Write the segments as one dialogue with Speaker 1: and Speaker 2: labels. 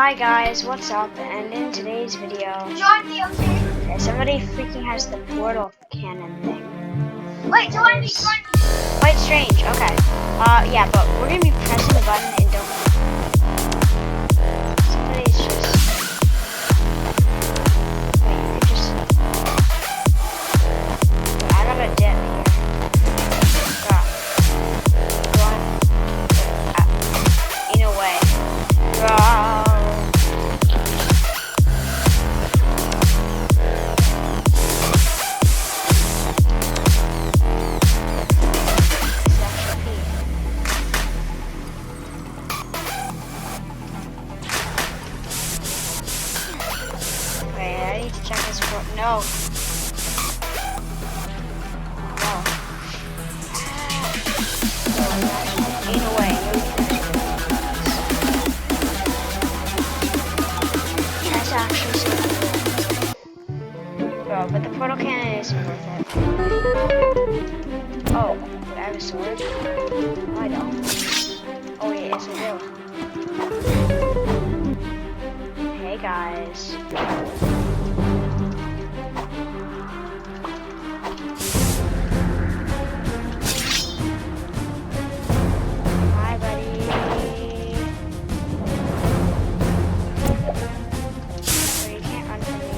Speaker 1: Hi guys, what's up? And in today's video,
Speaker 2: Join me, okay?
Speaker 1: somebody freaking has the portal cannon thing.
Speaker 2: Wait, join me, join me.
Speaker 1: Quite strange. Okay. Yeah, but we're gonna be pressing the button and don't. Somebody's just. Wait, you could just. Wait, I got a dip here. Go on. In a way. Wait, I need to check this for no. No. In a way. That's actually so cool. Bro, but the portal cannon isn't worth it. Oh, wait, I have a sword? No, I don't. Oh, wait, yes, I do. Hey, guys. Hi, buddy. Oh, you can't run from me.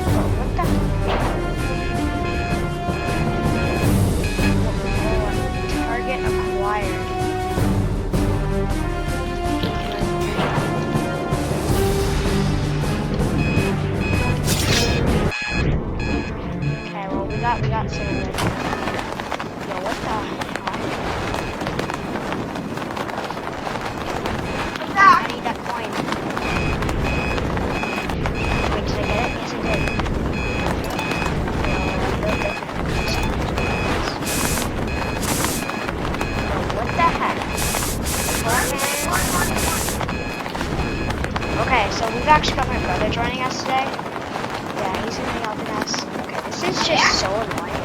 Speaker 1: Oh, what the? Oh, target acquired. Okay, well we got some of it. Yo, what the heck? I need that coin. Wait, did I get it? Yes, I did. Yo, what the heck? Okay, so we've actually got my brother joining us today. Yeah, he's gonna be helping us. Okay, this is just so annoying.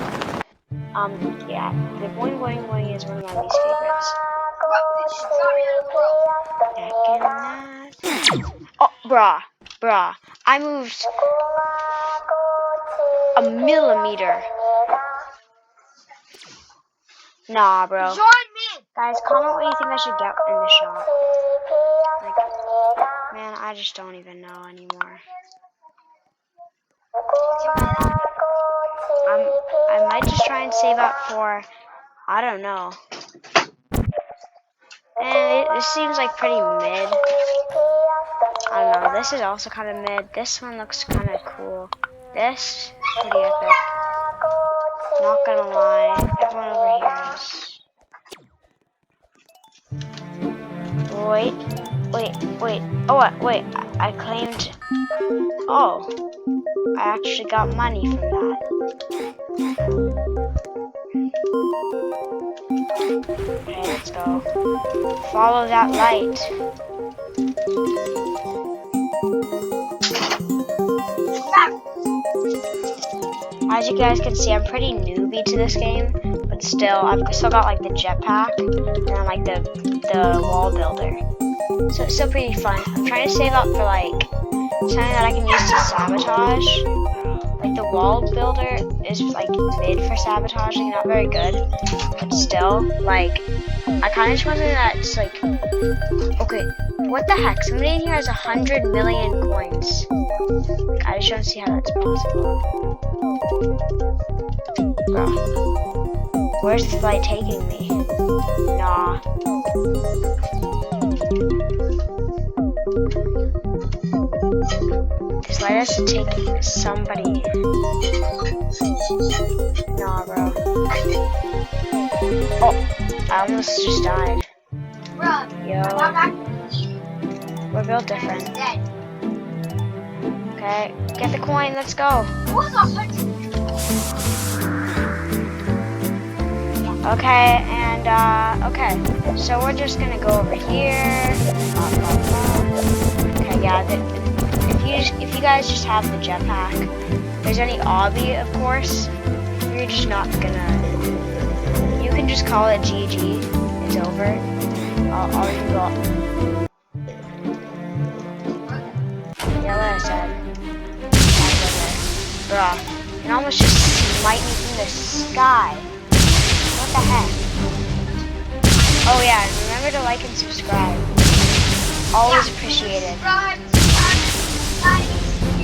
Speaker 1: Yeah, the boing boing boing is one of my least favorites. Oh, bruh, I moved a millimeter. Nah, bro.
Speaker 2: Join me.
Speaker 1: Guys, comment what you think I should get in the shop. Like, man, I just don't even know anymore. I might just try and save up for, I don't know. And this seems like pretty mid. I don't know, this is also kind of mid. This one looks kind of cool. This, pretty epic. Not gonna lie, everyone over here is... Wait. Oh, wait, I claimed... Oh, I actually got money from that. Okay, let's go. Follow that light. As you guys can see, I'm pretty newbie to this game, but still, I've still got like the jetpack and like the wall builder. So it's still pretty fun. I'm trying to save up for like something that I can use to sabotage. Like the wall builder is like mid for sabotaging, not very good, but still, like, I kind of just want something that's like, okay, what the heck? Somebody in here has 100 million coins. Like, I just don't see how that's possible. Bro, where's this light taking me? Nah. This light has to take somebody. Nah, bro. Oh, I almost just died. Yo. We're built different. Okay, get the coin, let's go. Okay, and okay, so we're just gonna go over here. Okay, yeah, if you guys just have the jetpack, if there's any obby, of course, you're just not gonna just call it GG. It's over. I'll even go. Yeah, what I said. Bruh, you can almost just smite me from the sky. What the heck? Oh yeah, and remember to like and subscribe. Always appreciated.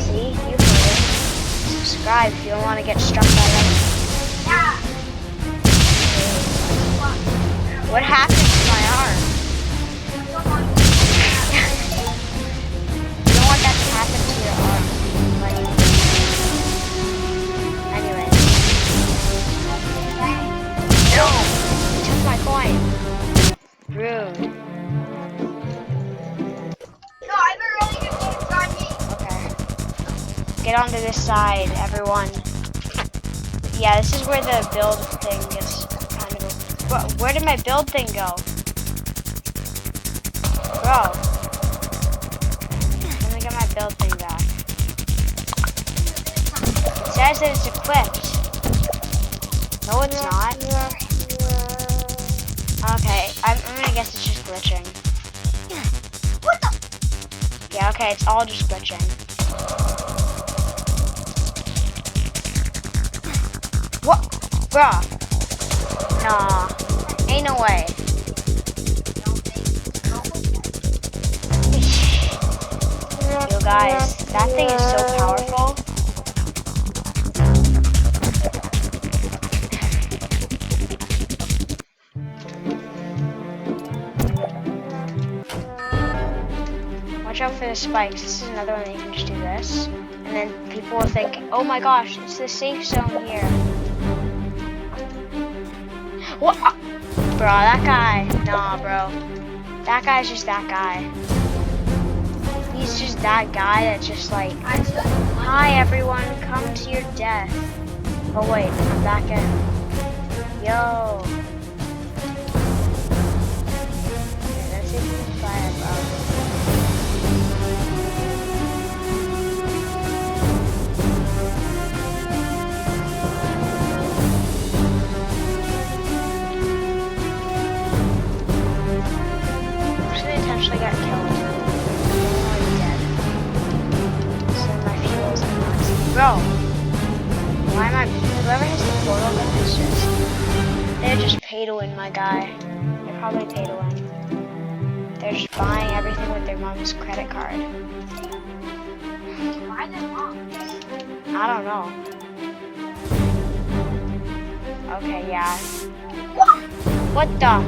Speaker 1: See, you heard it. Subscribe if you don't want to get struck by lightning. What happened to my arm? You don't want that to happen to your arm. Like, anyway. No! You took my coin. Rude. Okay. Get onto this side, everyone. Yeah, this is where the build thing gets kind of... Where did my build thing go? Bro. Let me get my build thing back. It says that it's equipped. No, it's not. Okay, I'm gonna guess it's just glitching.
Speaker 2: What the?
Speaker 1: Yeah, okay, it's all just glitching. What? Bruh. Nah. Ain't no way. Yo guys, that thing is so powerful. Watch out for the spikes. This is another one that you can just do this. And then people will think, oh my gosh, it's the safe zone here. What? Bro, that guy. Nah, bro. That guy's just that guy. He's just that guy that's just like, hi everyone, come to your death. Oh wait, I'm back in. Yo. Okay, let's see if we can fire, bro. Actually got killed. I'm already dead. So my fuel's nuts. Bro! Why am I... Whoever has the portal gun is just... They're just pay to win, my guy. They're probably pay to win. They're just buying everything with their mom's credit card.
Speaker 2: Why their mom?
Speaker 1: I don't know. Okay, yeah. What the...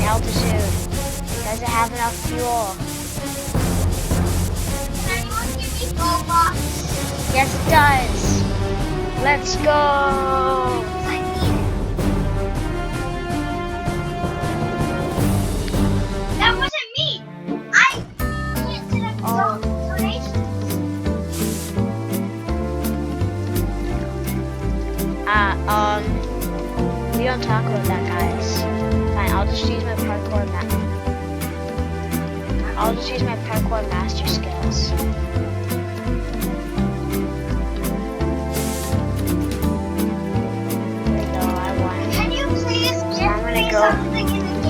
Speaker 1: altitude. Does it have enough fuel?
Speaker 2: Can anyone give me Robux?
Speaker 1: Yes, it does. Let's go.
Speaker 2: I need it. That wasn't me. I can't set up donations.
Speaker 1: We don't talk about that, guys. I'll just use my parkour master skills. There we go, I won.
Speaker 2: Can you please
Speaker 1: So I'm
Speaker 2: give
Speaker 1: gonna
Speaker 2: me
Speaker 1: go.
Speaker 2: something in the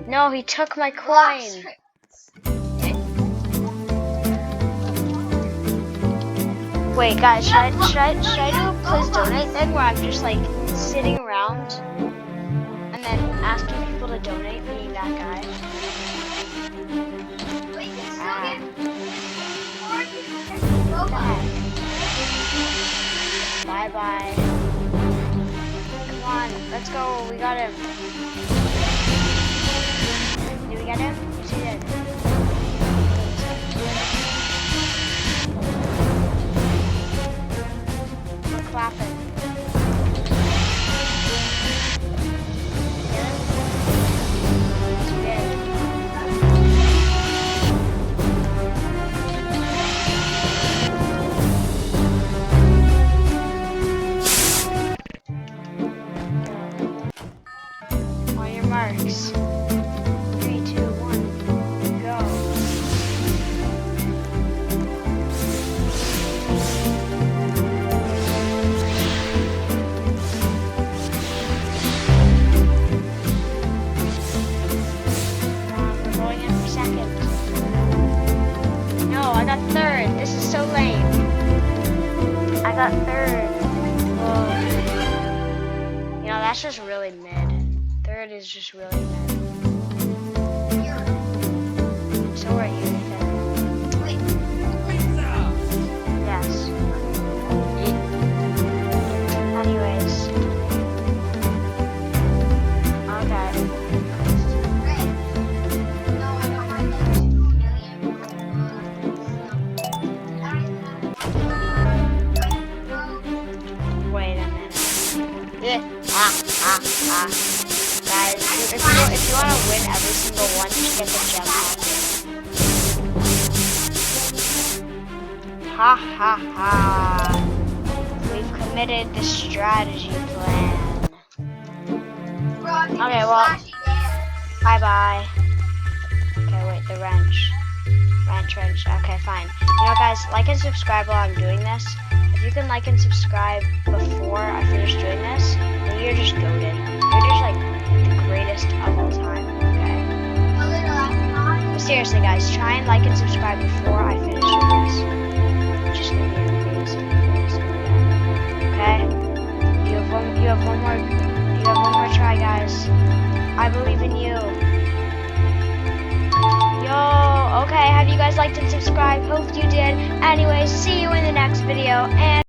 Speaker 2: game?
Speaker 1: No, he took my
Speaker 2: Box
Speaker 1: coin.
Speaker 2: tricks.
Speaker 1: Wait, guys, should I do a please donate thing where I'm just like sitting around and then asking people to donate, being that guy?
Speaker 2: Wait, you still
Speaker 1: Ah.
Speaker 2: get
Speaker 1: What the
Speaker 2: Robux.
Speaker 1: heck? Bye bye. Come on, let's go. We got him. Did we get him? Yes, we did. We're clapping. Get him? Yes, we did. On your marks. 3, 2, 1. got third. Whoa. You know, that's just really mid. Third is just really mid. So are you, Ethan?
Speaker 2: Wait.
Speaker 1: Yes. Anyways. Okay.
Speaker 2: No, I don't want that 2 million.
Speaker 1: Wait a minute. Guys, if you want to win every single one, just get the jetpack. Ha ha ha. We've committed the strategy plan. Okay, well, bye bye. Okay, wait, the wrench. Wrench. Okay, fine. You know, guys, like and subscribe while I'm doing this. If you can like and subscribe before I finish doing this, then you're just goated. You're just like the greatest of all time. Okay. But seriously, guys, try and like and subscribe before I finish doing this. It's just gonna be amazing. Okay. You have one more try, guys. I believe in you. Yo, okay, have you guys liked and subscribed? Hope you did. Anyways, see you in the next video, and